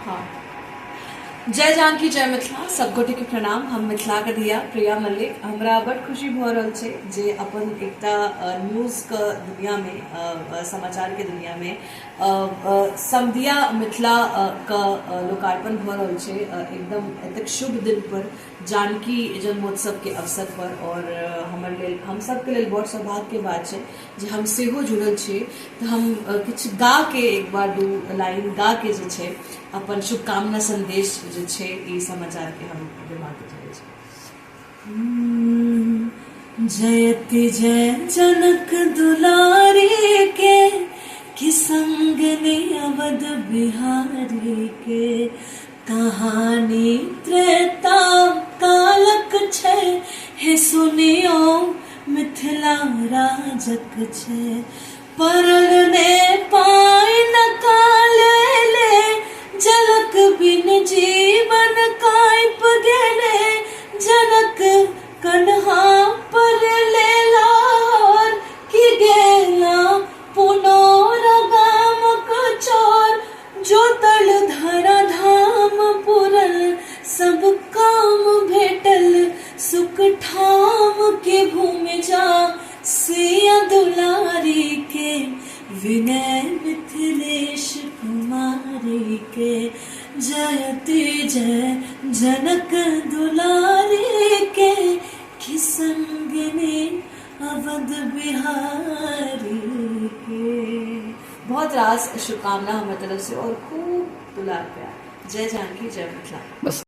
हाँ। जय जानकी जय मिथिला, सब गोटे के प्रणाम। हम मिथिला के धिया प्रिया मल्लिक। हमरा बड़ खुशी भ रहल छै जे अपन एकटा न्यूज के दुनिया में, समाचार के दुनिया में समधिया मिथिला का लोकार्पण भ रहल छै एकदम एतेक शुभ दिन पर, जानकी जन्मोत्सव के अवसर पर। और हमर लेल, हम सबके लेल बड़ सौभाग्य के बात छै जे हम सेहो जुड़ल छी। तो हम किछु गा के, एक बार दू लाइन गा के जे छै अपन शुभकामना संदेश जे छै ई समाचार के हम दिमाग में चले छै। जयति जय जनक दुलारी के, कि संग ने अवध बिहारी के। कहानी त्रेता कालक छै, हे सुनियो मिथिला राजक छै। परल ने पाय न काले ले, जनक बिन जीवन काइप गेले। जनक कन्हा पर लेला और कि गेला पुनोर गाम कचौर। जो तल धरा धाम पुरल, सब काम भेटल सुख ठाम के। भूमि जा सिया दुलारी के, विनय मिथिलेश कुमारी के। जयति जय जनक दुलारी के, कि संग ने अवध बिहारी के। बहुत रास शुभकामना हमारे तरफ से और खूब दुलार प्यार। जय जानकी जय मिथिला।